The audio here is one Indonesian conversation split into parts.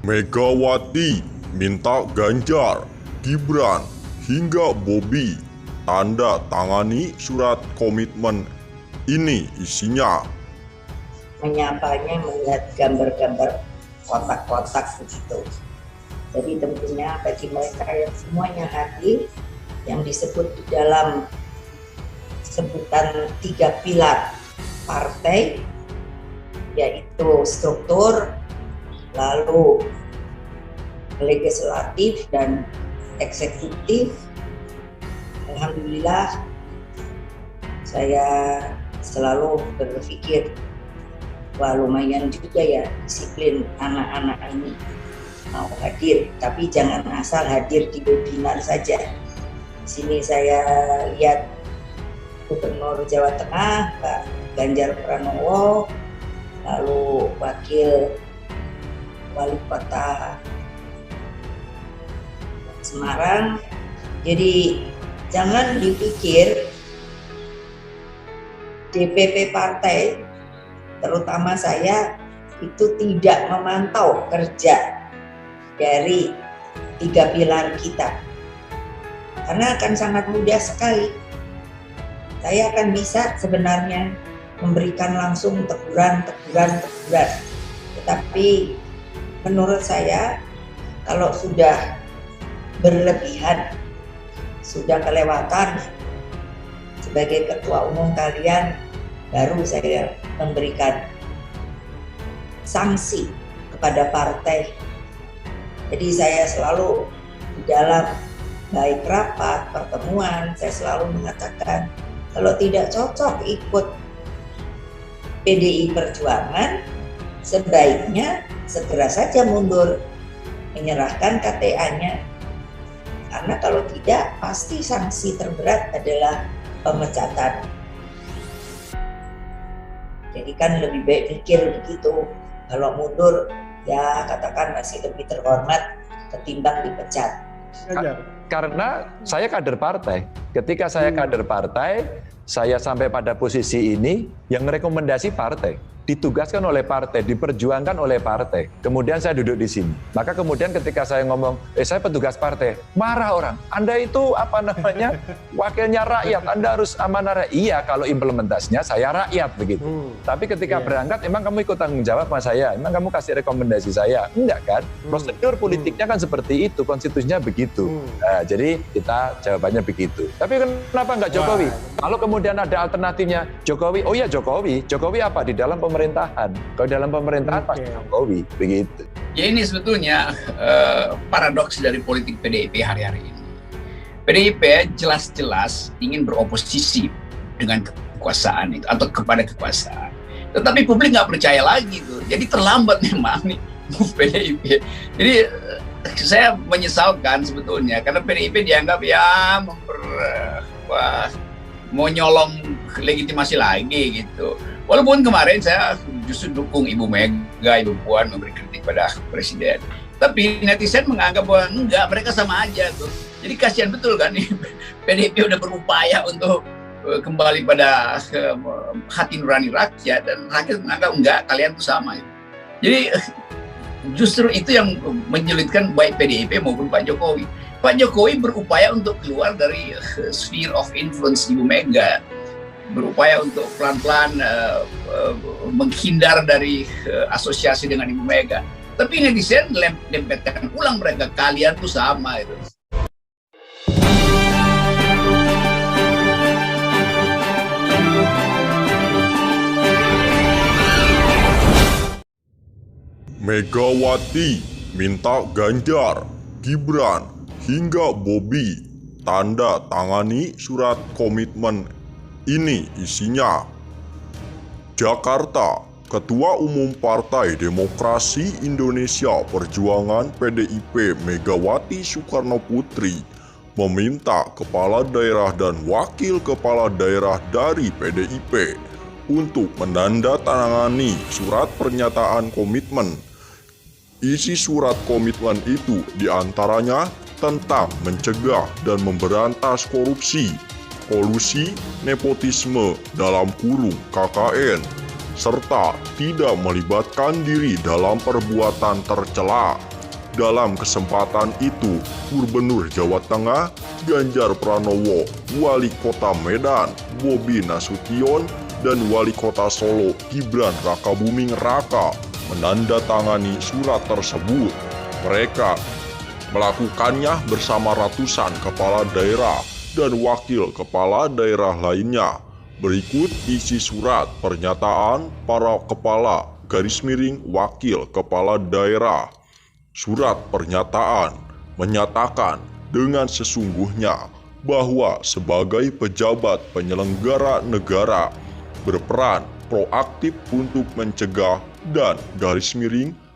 Megawati minta Ganjar, Gibran, hingga Bobi tanda tangani surat komitmen. Ini isinya. Menyapanya melihat gambar-gambar kotak-kotak begitu. Jadi tentunya bagi mereka yang semuanya hadir, yang disebut di dalam sebutan 3 pilar partai, yaitu struktur, lalu legislatif dan eksekutif. Alhamdulillah saya selalu berpikir, wah lumayan juga ya disiplin anak-anak ini mau hadir, tapi jangan asal hadir di webinar saja. Di sini saya lihat Gubernur Jawa Tengah Pak Ganjar Pranowo, lalu Wakil Wali Kota Semarang. Jadi jangan dipikir DPP partai, terutama saya, itu tidak memantau kerja dari 3 pilar kita. Karena akan sangat mudah sekali. Saya akan bisa sebenarnya memberikan langsung teguran. Tetapi menurut saya, kalau sudah berlebihan, sudah kelewatan, sebagai ketua umum kalian, baru saya memberikan sanksi kepada partai. Jadi saya selalu di dalam baik rapat, pertemuan, saya selalu mengatakan, kalau tidak cocok ikut PDI Perjuangan, sebaiknya segera saja mundur, menyerahkan KTA-nya. Karena kalau tidak, pasti sanksi terberat adalah pemecatan. Jadi kan lebih baik pikir begitu. Kalau mundur, ya katakan masih lebih terhormat ketimbang dipecat. Karena saya kader partai. Ketika saya kader partai, saya sampai pada posisi ini yang rekomendasi partai, ditugaskan oleh partai, diperjuangkan oleh partai. Kemudian saya duduk di sini. Maka kemudian ketika saya ngomong, saya petugas partai, marah orang. Anda itu wakilnya rakyat, Anda harus amanah rakyat. Iya, kalau implementasinya saya rakyat begitu. Tapi ketika berangkat, emang kamu ikut tanggung jawab sama saya? Emang kamu kasih rekomendasi saya? Enggak kan? Prosedur politiknya kan seperti itu, konstitusinya begitu. Nah, jadi kita jawabannya begitu. Tapi kenapa enggak Jokowi? Kalau kemudian ada alternatifnya Jokowi, oh ya Jokowi apa di dalam pemerintahan? Kalau dalam pemerintahan pasti Jokowi, begitu. Ya ini sebetulnya paradoks dari politik PDIP hari-hari ini. PDIP jelas-jelas ingin beroposisi dengan kekuasaan itu atau kepada kekuasaan. Tetapi publik nggak percaya lagi tuh. Jadi terlambat memang nih PDIP. Jadi saya menyesalkan sebetulnya karena PDIP dianggap ya mau nyolong legitimasi lagi gitu. Walaupun kemarin saya justru dukung Ibu Mega, Ibu Puan memberi kritik pada Presiden. Tapi netizen menganggap bahwa enggak, mereka sama aja tuh. Jadi kasihan betul kan nih, PDIP udah berupaya untuk kembali pada hati nurani rakyat dan rakyat menganggap enggak, kalian tuh sama. Jadi justru itu yang menyulitkan baik PDIP maupun Pak Jokowi. Pak Jokowi berupaya untuk keluar dari sphere of influence Ibu Mega, berupaya untuk pelan-pelan menghindar dari asosiasi dengan Ibu Mega. Tapi netizen lempetkan ulang mereka, kalian tuh sama itu. Megawati minta Ganjar, Gibran, hingga Bobi tanda tangani surat komitmen. Ini isinya. Jakarta, Ketua Umum Partai Demokrasi Indonesia Perjuangan PDIP Megawati Soekarnoputri meminta kepala daerah dan wakil kepala daerah dari PDIP untuk menandatangani surat pernyataan komitmen. Isi surat komitmen itu diantaranya tentang mencegah dan memberantas korupsi, kolusi, nepotisme dalam kurung KKN, serta tidak melibatkan diri dalam perbuatan tercela. Dalam kesempatan itu, Gubernur Jawa Tengah Ganjar Pranowo, Wali Kota Medan Bobi Nasution, dan Wali Kota Solo Gibran Rakabuming Raka menandatangani surat tersebut. Mereka melakukannya bersama ratusan kepala daerah dan wakil kepala daerah lainnya. Berikut isi surat pernyataan para kepala wakil kepala daerah. Surat pernyataan menyatakan dengan sesungguhnya bahwa sebagai pejabat penyelenggara negara berperan proaktif untuk mencegah dan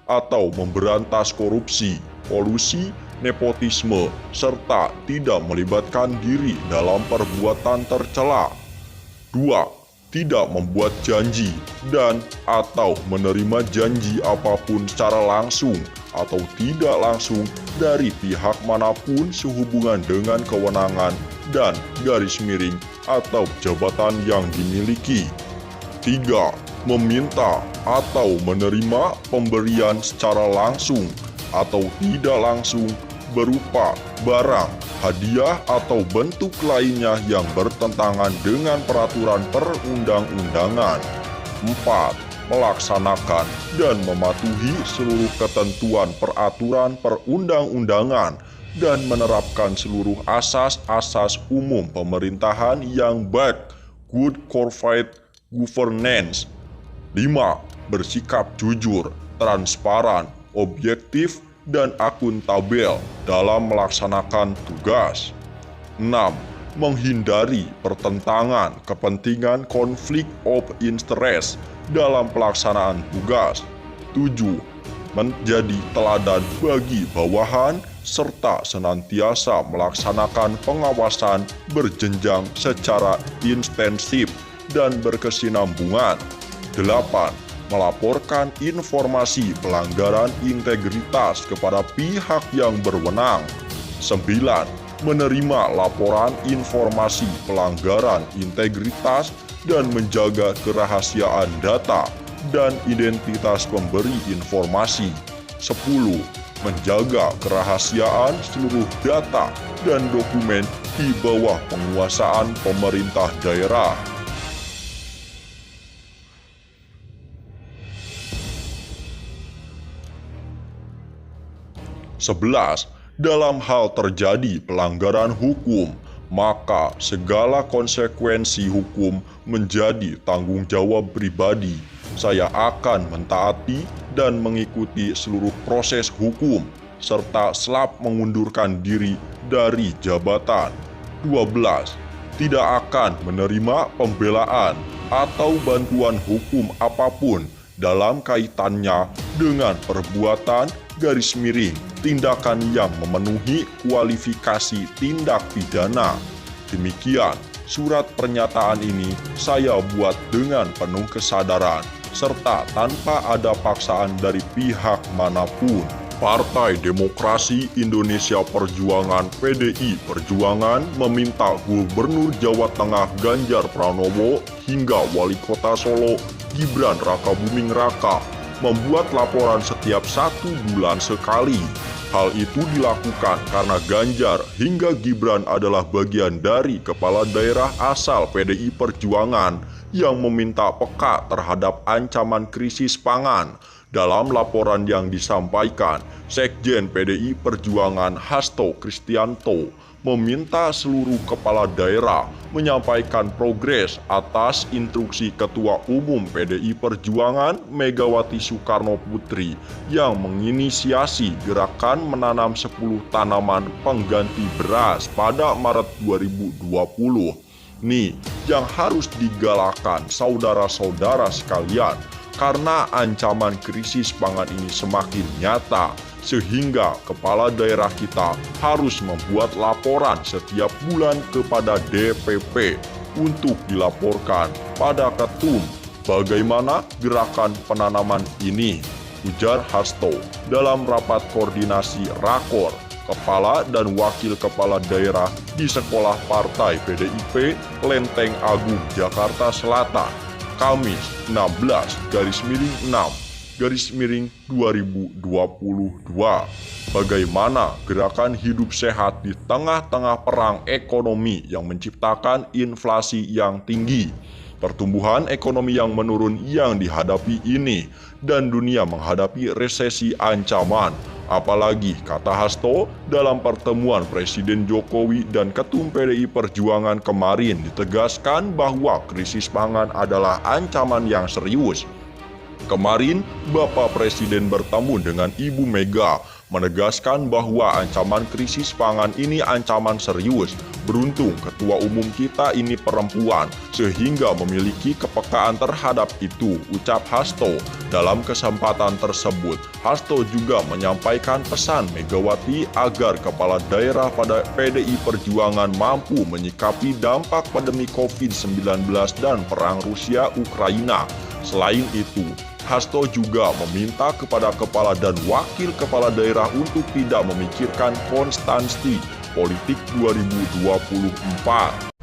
atau memberantas korupsi, kolusi, nepotisme, serta tidak melibatkan diri dalam perbuatan tercela. 2. Tidak membuat janji dan atau menerima janji apapun secara langsung atau tidak langsung dari pihak manapun sehubungan dengan kewenangan dan atau jabatan yang dimiliki. 3. Meminta atau menerima pemberian secara langsung atau tidak langsung berupa barang, hadiah atau bentuk lainnya yang bertentangan dengan peraturan perundang-undangan. 4. Melaksanakan dan mematuhi seluruh ketentuan peraturan perundang-undangan dan menerapkan seluruh asas-asas umum pemerintahan yang baik, good corporate governance. 5. Bersikap jujur, transparan, objektif, dan akuntabel dalam melaksanakan tugas. 6. Menghindari pertentangan kepentingan konflik of interest dalam pelaksanaan tugas. 7. Menjadi teladan bagi bawahan serta senantiasa melaksanakan pengawasan berjenjang secara intensif dan berkesinambungan. 8. Melaporkan informasi pelanggaran integritas kepada pihak yang berwenang. 9. Menerima laporan informasi pelanggaran integritas dan menjaga kerahasiaan data dan identitas pemberi informasi. 10. Menjaga kerahasiaan seluruh data dan dokumen di bawah penguasaan pemerintah daerah. 11. Dalam hal terjadi pelanggaran hukum, maka segala konsekuensi hukum menjadi tanggung jawab pribadi. Saya akan mentaati dan mengikuti seluruh proses hukum, serta selap mengundurkan diri dari jabatan. 12. Tidak akan menerima pembelaan atau bantuan hukum apapun dalam kaitannya dengan perbuatan tindakan yang memenuhi kualifikasi tindak pidana. Demikian, surat pernyataan ini saya buat dengan penuh kesadaran serta tanpa ada paksaan dari pihak manapun. Partai Demokrasi Indonesia Perjuangan (PDI Perjuangan) meminta Gubernur Jawa Tengah Ganjar Pranowo hingga Wali Kota Solo Gibran Rakabuming Raka membuat laporan setiap 1 bulan sekali. Hal itu dilakukan karena Ganjar hingga Gibran adalah bagian dari kepala daerah asal PDI Perjuangan yang meminta peka terhadap ancaman krisis pangan. Dalam laporan yang disampaikan, Sekjen PDI Perjuangan Hasto Kristianto meminta seluruh kepala daerah menyampaikan progres atas instruksi Ketua Umum PDI Perjuangan Megawati Soekarno Putri yang menginisiasi gerakan menanam 10 tanaman pengganti beras pada Maret 2020. Nih, yang harus digalakan saudara-saudara sekalian, karena ancaman krisis pangan ini semakin nyata, sehingga kepala daerah kita harus membuat laporan setiap bulan kepada DPP untuk dilaporkan pada Ketum bagaimana gerakan penanaman ini, ujar Hasto dalam rapat koordinasi Rakor kepala dan wakil kepala daerah di Sekolah Partai PDIP Lenteng Agung, Jakarta Selatan, Kamis 16/6 Bagaimana gerakan hidup sehat di tengah-tengah perang ekonomi yang menciptakan inflasi yang tinggi, pertumbuhan ekonomi yang menurun yang dihadapi ini, dan dunia menghadapi resesi ancaman. Apalagi, kata Hasto, dalam pertemuan Presiden Jokowi dan Ketum PDI Perjuangan kemarin ditegaskan bahwa krisis pangan adalah ancaman yang serius. Kemarin, Bapak Presiden bertemu dengan Ibu Mega, menegaskan bahwa ancaman krisis pangan ini ancaman serius. Beruntung ketua umum kita ini perempuan, sehingga memiliki kepekaan terhadap itu, ucap Hasto. Dalam kesempatan tersebut, Hasto juga menyampaikan pesan Megawati agar kepala daerah pada PDI Perjuangan mampu menyikapi dampak pandemi COVID-19 dan perang Rusia-Ukraina. Selain itu, Hasto juga meminta kepada kepala dan wakil kepala daerah untuk tidak memikirkan konstansi politik 2024.